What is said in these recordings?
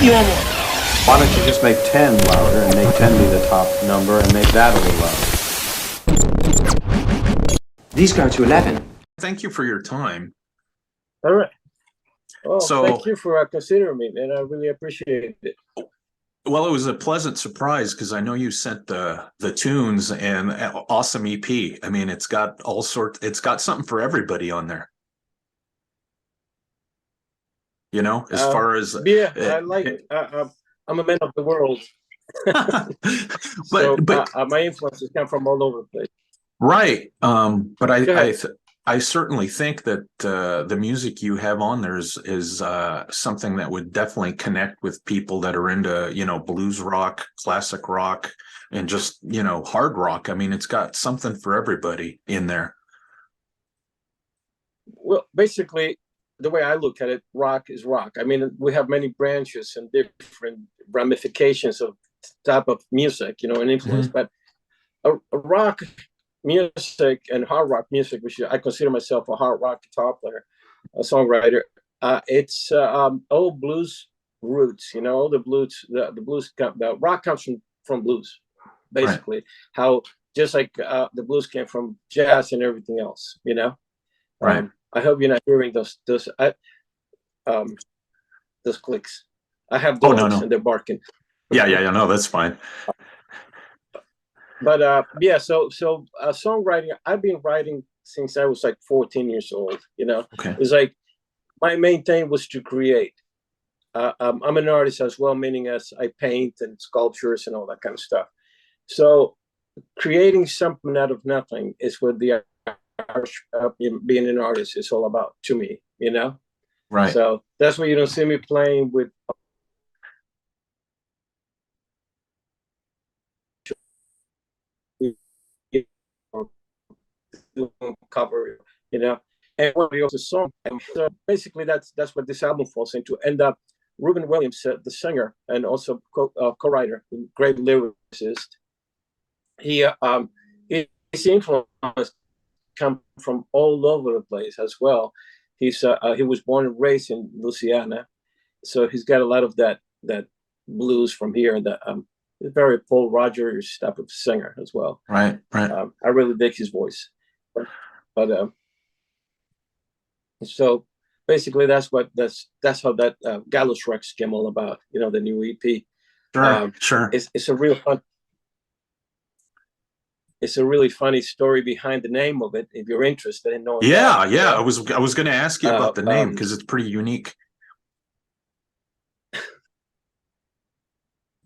you want more? Why don't you just make 10 louder and make 10 be the top number and make that a little louder? These go to 11. Thank you for your time. All right. Well, So- thank you for considering me, and I really appreciate it. Well, it was a pleasant surprise because I know you sent the tunes and awesome EP. I mean, it's got all sorts. It's got something for everybody on there. You know, as far as yeah, I like. I'm a man of the world, but my influences come from all over the place. right. But Go ahead. I certainly think that the music you have on there is something that would definitely connect with people that are into, you know, blues rock, classic rock, and just, you know, hard rock. I mean, it's got something for everybody in there. Well, basically, the way I look at it, rock is rock. I mean, we have many branches and different ramifications of type of music, you know, and influence. But a rock music and hard rock music, which I consider myself a hard rock guitar player, a songwriter. It's old blues roots, you know. The rock comes from blues, basically. Right. How just like the blues came from jazz and everything else, you know. Right. I hope you're not hearing those clicks. I have dogs and they're barking. Yeah, no, that's fine. But yeah, so songwriting, I've been writing since I was like 14 years old, you know. Okay. It's like my main thing was to create. I'm an artist as well, meaning as I paint and sculptures and all that kind of stuff. So creating something out of nothing is what the being an artist is all about to me, you know. Right. So that's why you don't see me playing with cover, you know. And when we also song, so basically that's what this album falls into. And Ruben Williams, the singer and also co-writer, great lyricist, his influence come from all over the place as well. He was born and raised in Louisiana, so he's got a lot of that blues from here. That very Paul Rogers type of singer as well. Right. I really dig his voice, but so basically that's how that Gallus Rex came all about. You know, the new EP. Sure. It's a real fun. It's a really funny story behind the name of it. If you're interested in knowing. Yeah. I was going to ask you about the name because it's pretty unique.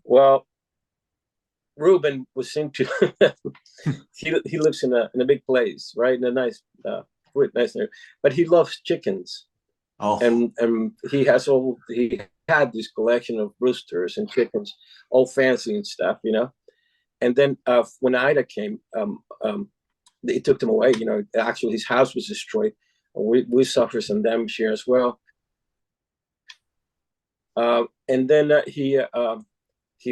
Well, Ruben was into. he lives in a big place, right? In a nice area, but he loves chickens. Oh. And he had this collection of roosters and chickens, all fancy and stuff, you know. And then when Ida came, they took them away. You know, actually his house was destroyed. We suffered some damage here as well. And then he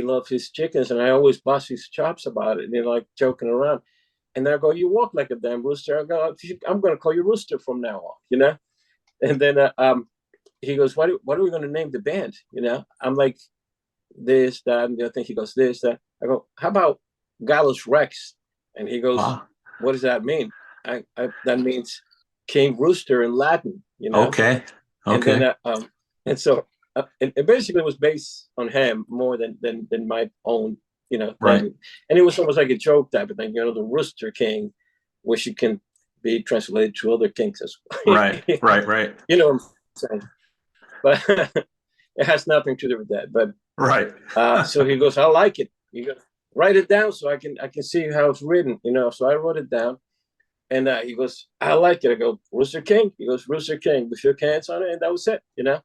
loved his chickens, and I always bust his chops about it, you know, like joking around. And then I go, "You walk like a damn rooster." I go, "I'm going to call you Rooster from now on," you know. And then he goes, "What are we going to name the band?" You know, I'm like, this, that, and the other thing. He goes, this, that. I go, "How about Gallus Rex?" And he goes, "What does that mean?" That means King Rooster in Latin, you know. Okay. And then, and so it basically was based on him more than my own, you know. Right. Thing. And it was almost like a joke type of thing, you know, the Rooster King, which it can be translated to other kings as well. Right. You know what I'm saying? But it has nothing to do with that. But right. So he goes, "I like it." You go, "Write it down so I can see how it's written," you know. So I wrote it down, and he goes, "I like it." I go, "Rooster King." He goes, "Rooster King." We shook hands on it, and that was it, you know.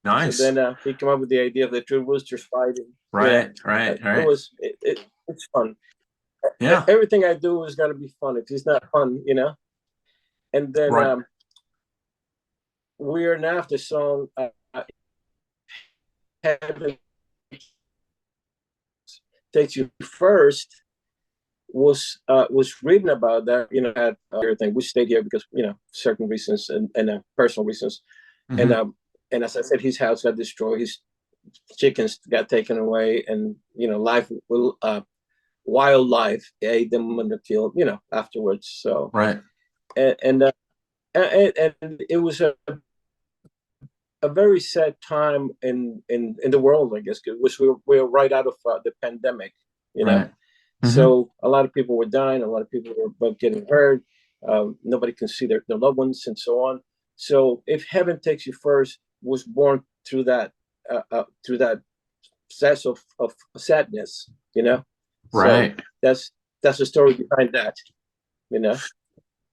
Nice. So then he came up with the idea of the two roosters fighting. Right. It's fun. Yeah. Everything I do is got to be fun. If it's not fun, you know. And then we're now after song. Heaven Takes You First was written about that, you know, had everything. We stayed here because, you know, certain reasons and personal reasons. And as I said, his house got destroyed. chickens got taken away, and life will wildlife ate them in the field, afterwards. So Right. and it was a very sad time in the world, I guess, because we were right out of the pandemic, Right. So a lot of people were dying, a lot of people were getting hurt. Nobody can see their loved ones and so on. So if Heaven Takes You First was born through that sense of sadness, Right. So that's the story behind that, you know.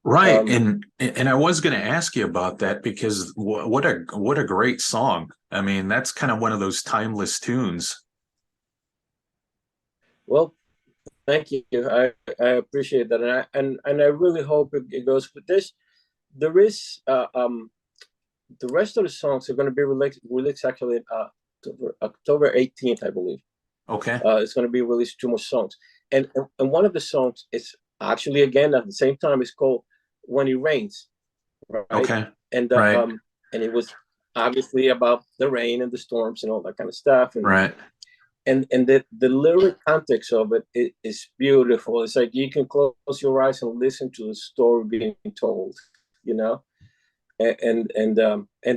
Right. And I was going to ask you about that because what a great song. I mean, that's kind of one of those timeless tunes. Well, thank you. I appreciate that, and I really hope it goes with this. There is the rest of the songs are going to be released actually October 18th, I believe. Okay. It's going to be released 2 more songs, and one of the songs is actually again at the same time. It's called When It Rains, right? Okay. And Right. and it was obviously about the rain and the storms and all that kind of stuff. And Right. and the lyric context of it is beautiful. It's like you can close your eyes and listen to the story being told, and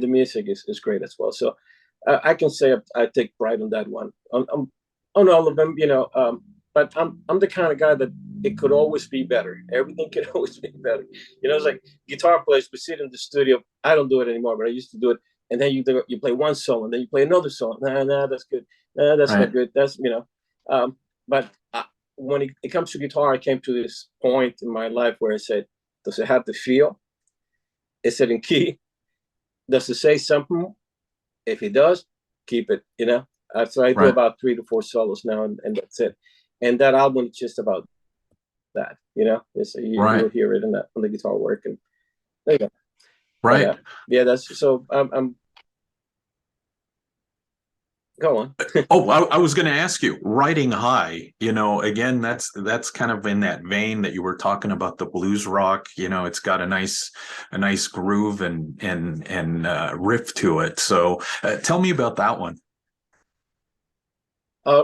the music is great as well. So I can say I take pride on that one. On all of them, but I'm the kind of guy that it could always be better. Everything could always be better. It's like guitar players. We sit in the studio. I don't do it anymore, but I used to do it. And then you play one song, and then you play another song. Nah, that's good. Nah, that's Right. not good. That's But when it comes to guitar, I came to this point in my life where I said, does it have the feel? Is it in key? Does it say something? If it does, keep it. So I do Right. about 3 to 4 solos now, and that's it. And that album is just about that. You'll hear it on the guitar work, and there you go. Right. But, yeah, that's so. I'm go on. Oh, I was going to ask you, Riding High, again, that's kind of in that vein that you were talking about, the blues rock. It's got a nice groove and riff to it. So tell me about that one.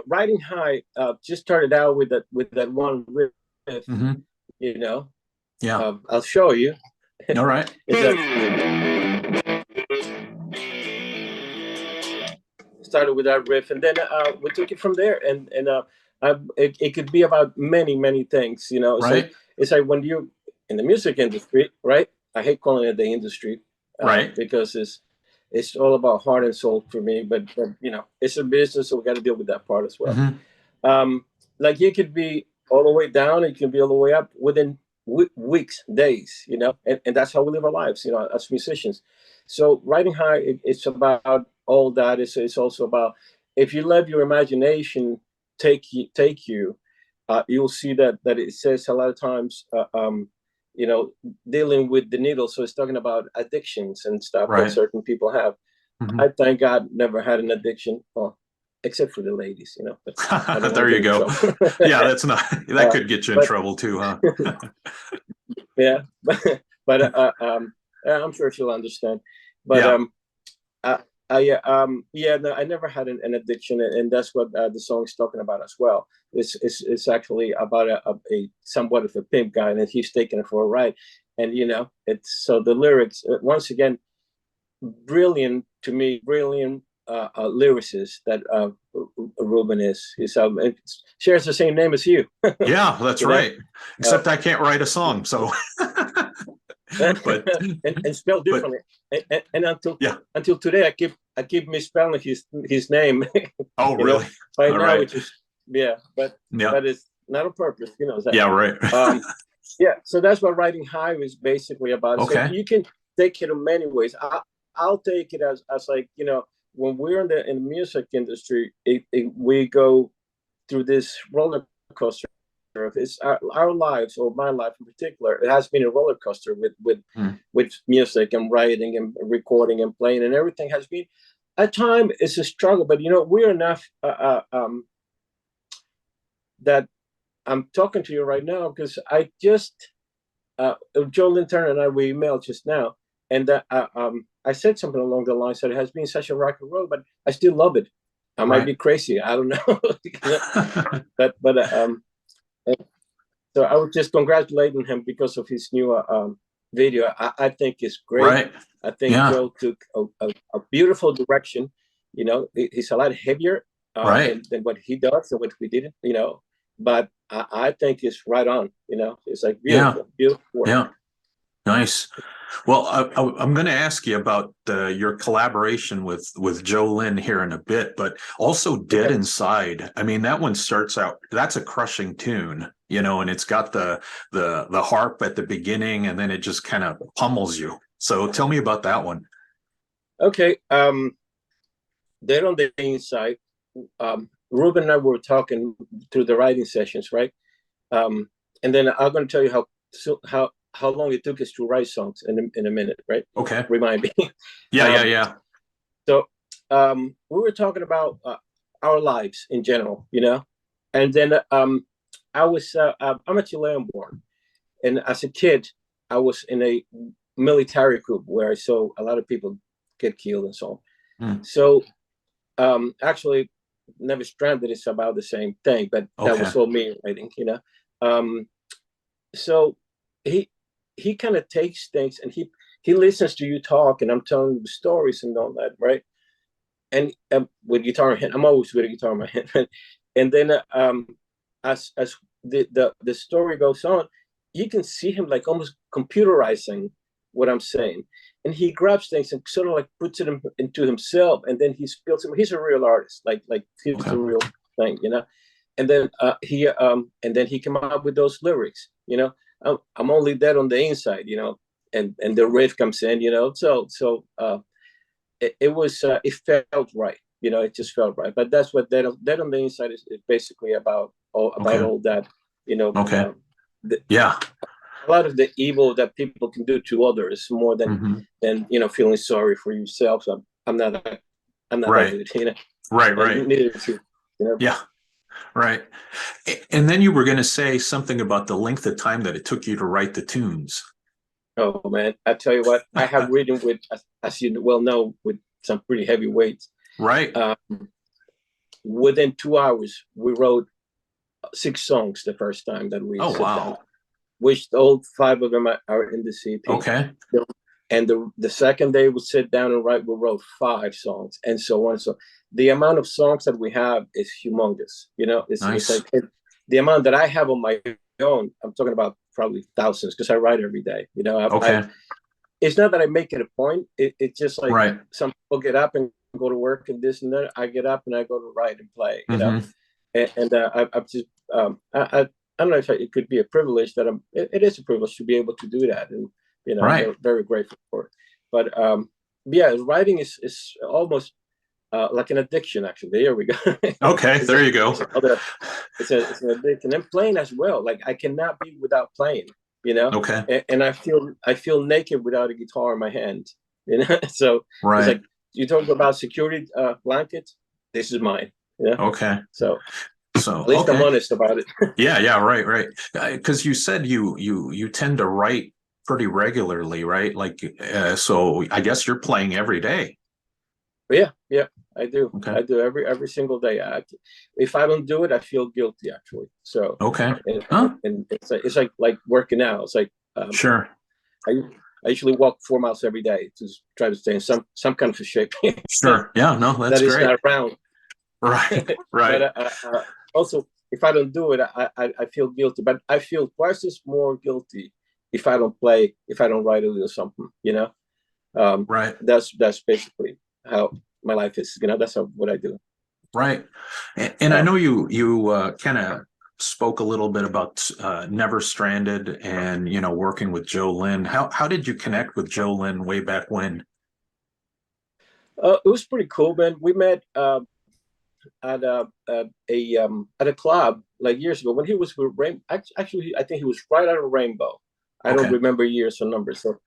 Riding High just started out with that one riff. Mm-hmm. Yeah. I'll show you. All right. Started with that riff, and then we took it from there, and it could be about many things. Right. It's like when you in the music industry, right? I hate calling it the industry, Right. because it's all about heart and soul for me. But it's a business, so we got to deal with that part as well. Mm-hmm. Like you could be all the way down, it can be all the way up within weeks, days, and that's how we live our lives, as musicians. So Riding High, it's about all that. It's also about, if you let your imagination take you, you'll see that it says a lot of times, dealing with the needle. So it's talking about addictions and stuff Right. that certain people have. Mm-hmm. I thank God never had an addiction. Well, except for the ladies, But there you go. Yeah, that could get you in trouble too, huh? Yeah, but I'm sure she'll understand. But no, I never had an addiction, and that's what the song is talking about as well. It's actually about a somewhat of a pimp guy, and he's taking it for a ride, and it's so the lyrics once again, brilliant to me, brilliant lyricist that Ruben is. He shares the same name as you. Yeah, that's right. Except I can't write a song, so. But and spelled differently. And until today, I keep misspelling his name. Oh, really? By now, which is but it's not on purpose. Yeah, right. So that's what Riding High is basically about. Okay. So you can take it in many ways. I'll take it as like, when we're in the music industry, we go through this roller coaster. It's our lives, or my life in particular. It has been a roller coaster with music and writing and recording and playing, and everything has been. At times it's a struggle, but we're enough that I'm talking to you right now because I just Joe Linton and I, we emailed just now, and I said something along the lines that it has been such a rock and roll, but I still love it. I might be crazy. I don't know. But so I was just congratulating him because of his new video. I think it's great. Right. I think Joe took a beautiful direction. You know, he's a lot heavier than what he does and what we did. You know, but I think it's right on. You know, it's like beautiful, beautiful work. Yeah. Nice. Well, I'm going to ask you about your collaboration with Joe Lynn here in a bit, but also Dead Inside. I mean, that one starts out, that's a crushing tune, you know, and it's got the harp at the beginning, and then it just kind of pummels you. So tell me about that one. Okay. Dead on the Inside. Ruben and I were talking through the writing sessions, right? And then I'm going to tell you how long it took us to write songs in a minute, right? Okay. Remind me. Yeah. So we were talking about our lives in general, you know, and then I'm a Chilean born, and as a kid, I was in a military group where I saw a lot of people get killed and so on. So actually, Never Stranded is about the same thing, but that was all me writing, you know. So he kind of takes things and he listens to you talk, and I'm telling you stories and all that, right? And with guitar in hand, I'm always with a guitar in my hand. And then as the story goes on, you can see him like almost computerizing what I'm saying, and he grabs things and sort of like puts it into himself, and then he spills them. He's a real artist, like he's the real thing, you know. And then he came up with those lyrics, you know. I'm only dead on the inside, you know, and the riff comes in, you know. So it felt right, you know. It just felt right. But that's what Dead on the Inside is basically about. All that, you know. A lot of the evil that people can do to others more than you know, feeling sorry for yourself. So I'm not that good, you know. Right. Neither is he, you know? Yeah. Right. And then you were going to say something about the length of time that it took you to write the tunes. Oh, man. I tell you what, I have written with, as you well know, with some pretty heavy weights. Right. Within 2 hours, we wrote 6 songs the first time that we sat down, which all 5 of them are in the CP. Okay. And the second day we sit down and write, we wrote 5 songs, and so on. So the amount of songs that we have is humongous. You know, it's like the amount that I have on my own. I'm talking about probably thousands, because I write every day. You know, it's not that I make it a point. It's just like some people get up and go to work and this and that. I get up and I go to write and play. You know, and I've just I don't know if it could be a privilege that it is a privilege to be able to do that, and you know, I'm very grateful for it. But yeah, writing is almost like an addiction, actually. There we go. Okay, there you go. It's an addiction, and playing as well. Like I cannot be without playing, you know. Okay. And I feel naked without a guitar in my hand, you know. So it's like you talk about security blanket. This is mine. You know? Okay. So at least I'm honest about it. Yeah, right. Because you said you tend to write pretty regularly, right? Like, so I guess you're playing every day. Yeah, I do. Okay. I do every single day. If I don't do it, I feel guilty, actually. So and it's like working out. It's like sure. I usually walk 4 miles every day to try to stay in some kind of a shape. Sure. Yeah. No, that's that great. Is not around. Right. But also, if I don't do it, I feel guilty. But I feel twice as more guilty if I don't play, if I don't write a little something. You know. Right. That's basically how my life is. You know, that's what I do. Right. And I know you kind of spoke a little bit about Never Stranded and, you know, working with Joe Lynn. How did you connect with Joe Lynn way back when? It was pretty cool, man. We met at a club like years ago when he was with Rainbow. Actually, I think he was right out of Rainbow. I don't remember years or numbers. So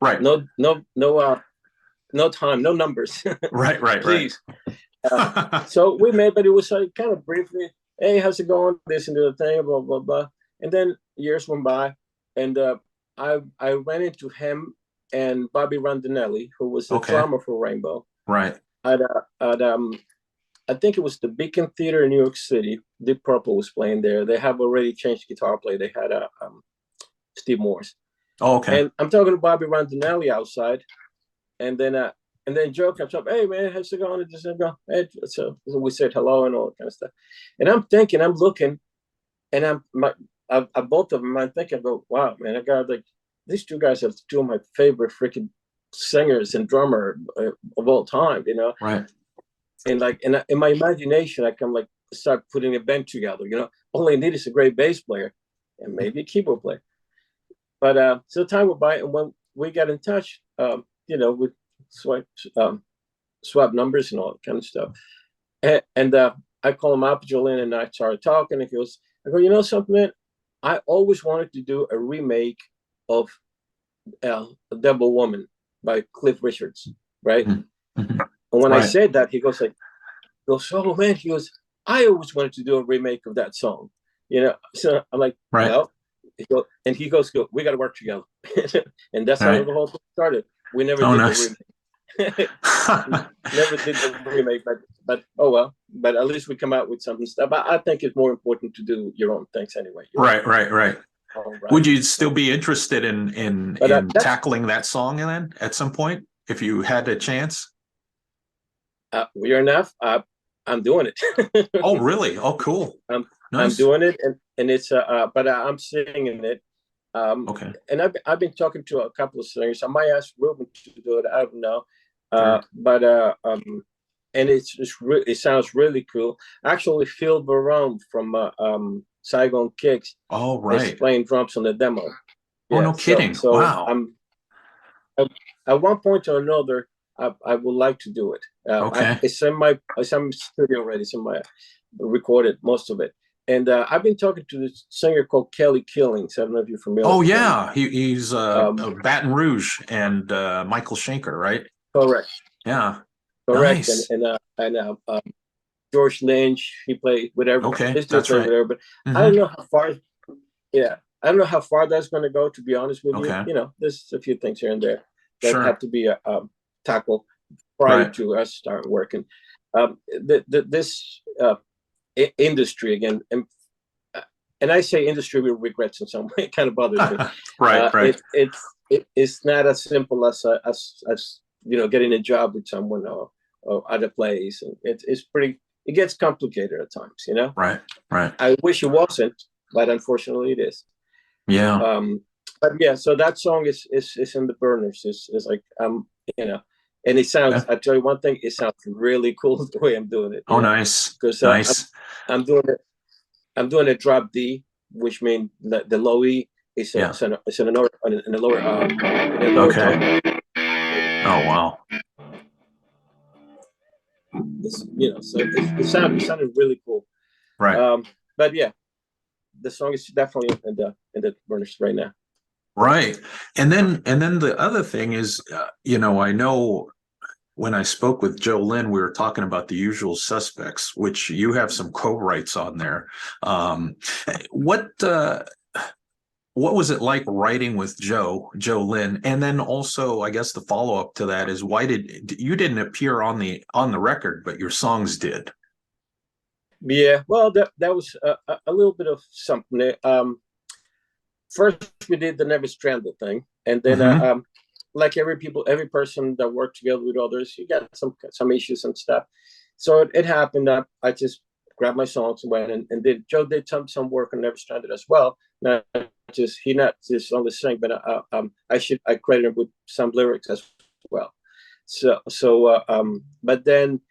no time, no numbers. Right. Please. So we met, but it was like kind of briefly. Hey, how's it going? This and the thing, blah blah blah. And then years went by, and I ran into him and Bobby Rondinelli, who was the drummer for Rainbow. Right. At I think it was the Beacon Theater in New York City. Deep Purple was playing there. They have already changed guitar player. They had Steve Morse. Oh, okay. And I'm talking to Bobby Rondinelli outside, and then Joe comes up, "Hey man, how's it going?" And just go, "Hey," so we said hello and all that kind of stuff. And I'm thinking, I'm looking, and both of them, I'm thinking, I go, "Wow, man, I got like these two guys are two of my favorite freaking singers and drummer of all time, you know." Right. And like, in my imagination, I can like start putting a band together. You know, all I need is a great bass player and maybe a keyboard player. But so time went by, and when we got in touch, you know, we swap numbers and all that kind of stuff. And I call him up, Julian, and I started talking. And he goes, I go, "You know something, man? I always wanted to do a remake of Devil Woman by Cliff Richards, right?" Mm-hmm. And when I said that, he goes, "Oh man," he goes, "I always wanted to do a remake of that song." You know, so I'm like, "Well," he goes, "We got to work together." And that's how the whole thing started. We never did the remake. Never did the remake, but oh well. But at least we come out with something stuff. I think it's more important to do your own things anyway. Right. Would you still be interested in tackling that song then at some point if you had a chance? We are enough. I'm doing it. Oh, really? Oh, cool. Nice. I'm doing it, and it's but I'm singing it. Okay. And I've been talking to a couple of singers. I might ask Ruben to do it. I don't know. But and it sounds really cool. Actually, Phil Barone from Saigon Kicks. Oh, right. Is playing drums on the demo. Oh, no kidding! So wow. At one point or another, I would like to do it. Okay. It's in my studio already. It's in my recorded most of it. And I've been talking to this singer called Kelly Killings. I don't know if you're familiar. Oh yeah, he's Baton Rouge and Michael Schenker, right? Correct. Yeah. Correct. Nice. And George Lynch, he played whatever. Okay, that's right. Whatever, but I don't know how far. Yeah, I don't know how far that's going to go. To be honest with you, you know, there's a few things here and there that have to be tackled prior to us start working. This industry again, and I say industry with regrets in some way. It kind of bothers me. Right. It's not as simple as you know, getting a job with someone or other place, and it's pretty. It gets complicated at times, you know. Right. I wish it wasn't, but unfortunately, it is. Yeah. But yeah, so that song is in the burners. It's like you know, and it sounds. I tell you one thing, it sounds really cool the way I'm doing it. Oh, nice. Because nice. I'm doing it. I'm doing a drop D, which means the low E is in the lower okay. Tone. Oh wow. You know, so it sounded really cool. Right. But yeah, the song is definitely in the burners right now. Right. And then the other thing is, you know, I know when I spoke with Joe Lynn, we were talking about The Usual Suspects, which you have some co-writes on there. What was it like writing with Joe Lynn? And then also, I guess the follow-up to that is, why you didn't appear on the record, but your songs did? Yeah, well, that was a little bit of something. First, we did the Never Stranded thing, and then like every person that worked together with others, you got some issues and stuff. So it happened that I just grabbed my songs and went and did. Joe did some work on Never Stranded as well. He not just only sang, but I credit him with some lyrics as well. So but then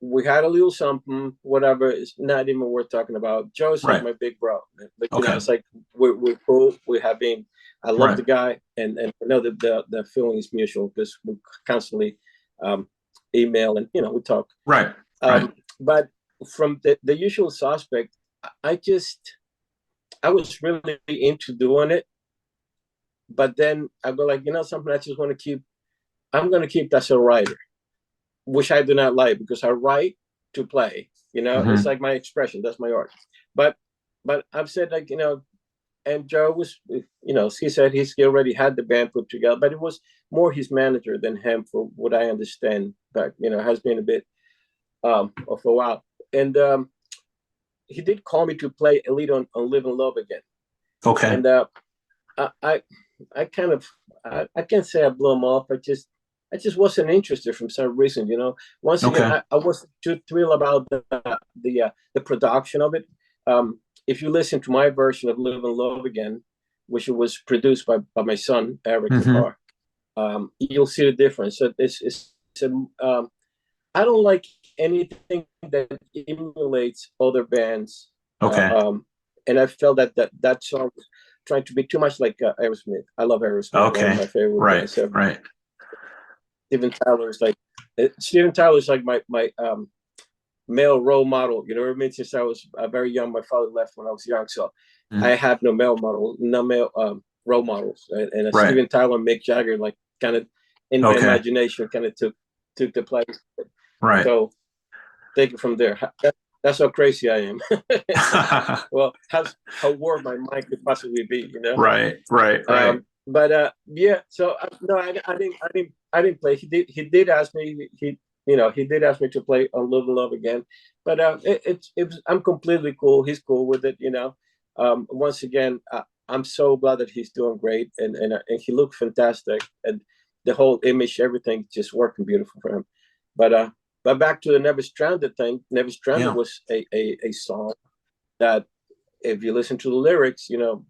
we had a little something, whatever. It's not even worth talking about. Joe's like my big bro. But, you know, it's like we're cool. We have been. I love the guy, and I know that the feeling is mutual because we constantly email and, you know, we talk. Right. But from the Usual Suspect, I was really into doing it, but then I go like, you know, something I just want to keep. I'm going to keep that as a writer, which I do not like because I write to play. You know, it's like my expression. That's my art. But I've said, like, you know, and Joe was, you know, he said he already had the band put together, but it was more his manager than him, for what I understand. But, you know, has been a bit for a while, and he did call me to play a lead on "Live in Love Again," Okay. and I kind of I can't say I blew him off. I just wasn't interested for some reason, you know. Once again, Okay. I wasn't too thrilled about the production of it. If you listen to my version of "Live in Love Again," which was produced by my son Eric Mm-hmm. LeCar, you'll see the difference. So it's I don't like anything that emulates other bands, Okay. and I felt that song was trying to be too much like Aerosmith. I love Aerosmith, one of Okay. my favorite Right. bands ever. Right. Steven Tyler's like my male role model. You know what I mean? Since I was very young, my father left when I was young, so I have no male role models. And Right. Steven Tyler and Mick Jagger, like kind of in my imagination, kind of took the place. Right. So take it from there. That's how crazy I am. Well, how warm my mind could possibly be, you know? Right. Right. Right. But yeah. So no, I didn't play. He did ask me. He did ask me to play on "Live and Love Again," but it was. I'm completely cool. He's cool with it, you know. Once again, I'm so glad that he's doing great, and he looked fantastic, and the whole image, everything, just working beautiful for him. But back to the Never Stranded thing. Never Stranded was a song that, if you listen to the lyrics, you know,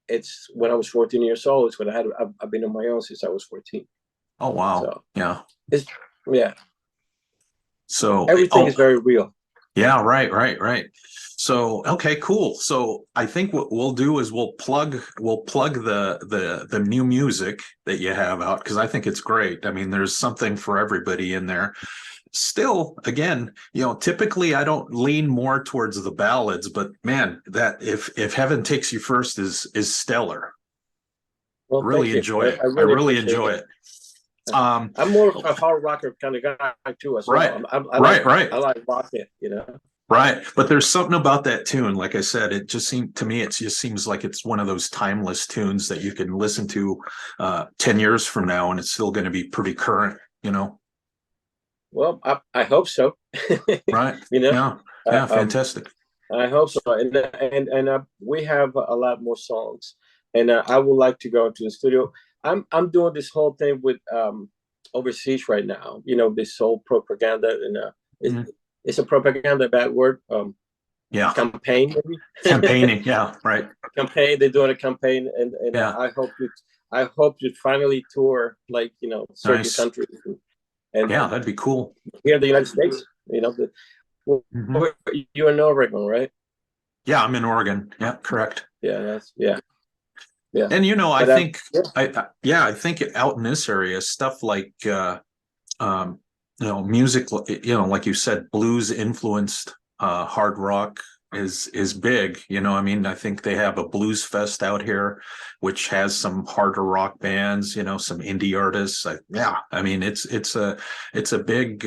it's when I was 14 years old. It's when I've been on my own since I was 14. Oh wow. So Yeah. it's So everything is very real. Yeah. Right. Right. Right. So okay, cool. So I think what we'll do is we'll plug the new music that you have out, because I think it's great. I mean, there's something for everybody in there. Still, again, you know, typically I don't lean more towards the ballads, but man, that if Heaven Takes You First is stellar. Well, Really enjoy it. I really enjoy it. I'm more of a hard rocker kind of guy too, as well. I like rocking, you know. Right, but there's something about that tune. Like I said, it just seemed to me, it just seems like it's one of those timeless tunes that you can listen to 10 years from now, and it's still going to be pretty current, you know. Well, I hope so. Right. You know. Yeah. Fantastic. I hope so, and we have a lot more songs, and I would like to go into the studio. I'm doing this whole thing with overseas right now. You know, this whole propaganda, and it's a propaganda bad word. Campaign maybe. Campaigning. Yeah. Right. Campaign. They're doing a campaign, and I hope you finally tour, like, you know, certain countries. And that'd be cool. Here in the United States, you know, you're in Oregon, right? Yeah, I'm in Oregon. Yeah, correct. Yeah. And you know, I think I think out in this area, stuff like you know, music, you know, like you said, blues influenced hard rock is big. You know, I mean, I think they have a blues fest out here, which has some harder rock bands, you know, some indie artists. I mean, it's a big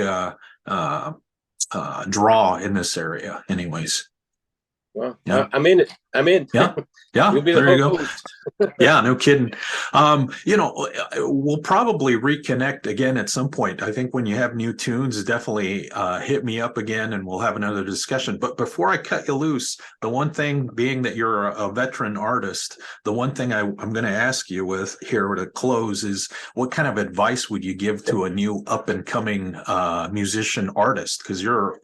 draw in this area, anyways. Well, I'm in it. Yeah. You'll be there you go. host. Yeah, no kidding. You know, we'll probably reconnect again at some point. I think when you have new tunes, definitely hit me up again and we'll have another discussion. But before I cut you loose, the one thing, being that you're a veteran artist, the one thing I'm going to ask you with here to close is, what kind of advice would you give to a new up and coming musician artist? Because you're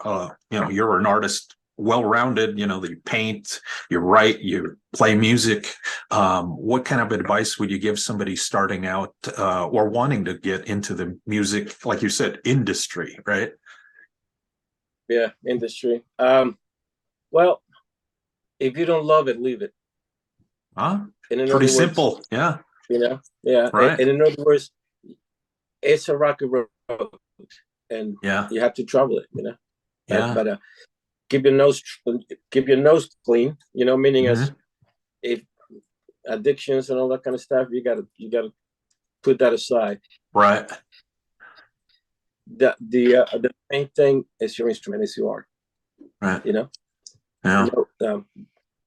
an artist, well-rounded, you know, that you paint, you write, you play music. What kind of advice would you give somebody starting out or wanting to get into the music, like you said, industry, right? Yeah, industry. Well, if you don't love it, leave it. Pretty simple. Yeah. You know, yeah. Right. And in other words, it's a rocky road, and you have to travel it, you know. Yeah. But keep your nose clean, you know, meaning as if addictions and all that kind of stuff, you gotta put that aside. Right. The main thing is your instrument, is your art. Right. You know. Yeah. You know,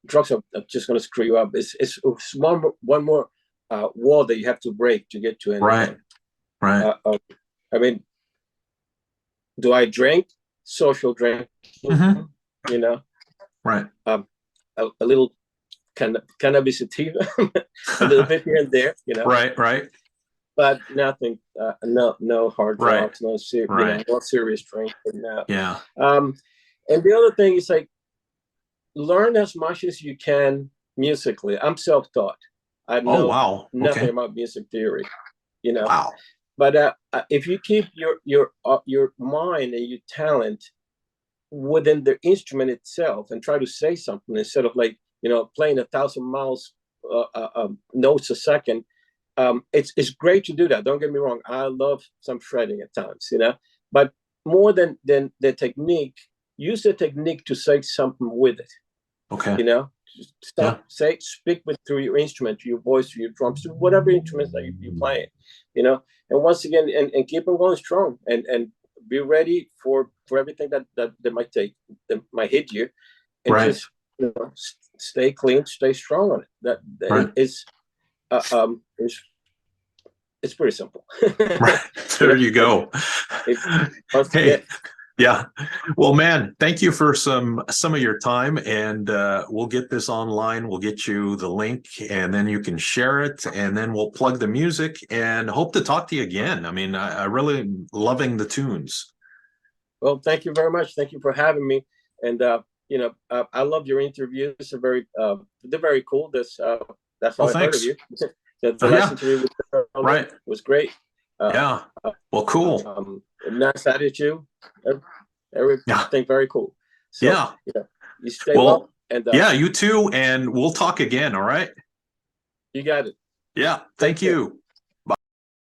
drugs are just gonna screw you up. It's one more wall that you have to break to get to anything. Right. I mean, do I drink? social drinking, you know, right, a little cannabis sativa, a little bit here and there, you know, right, but nothing, no hard drugs, no you know, not serious drinking. Yeah. And the other thing is like, learn as much as you can musically. I'm self-taught. I know nothing about music theory, you know. Wow. But if you keep your mind and your talent within the instrument itself and try to say something instead of like, you know, playing 1,000 miles notes a second, it's great to do that. Don't get me wrong. I love some shredding at times, you know, but more than the technique, use the technique to say something with it. Okay. You know, speak through your instrument, through your voice, through your drums, through whatever instruments that you're playing, you know. And once again, and keep on going strong, and be ready for everything that might hit you, and just, you know, stay clean, stay strong on it. That is, it's pretty simple. Right. There you go. Hey. Yeah. Well, man, thank you for some of your time, and we'll get this online. We'll get you the link, and then you can share it, and then we'll plug the music, and hope to talk to you again. I mean, I really loving the tunes. Well, thank you very much. Thank you for having me. And you know, I love your interviews. They're very cool. That's how I heard of you. The last interview was great. Yeah. Well, cool. Nice attitude. Everything very cool. So, you stay well. And you too. And we'll talk again. All right. You got it. Yeah. Thank you.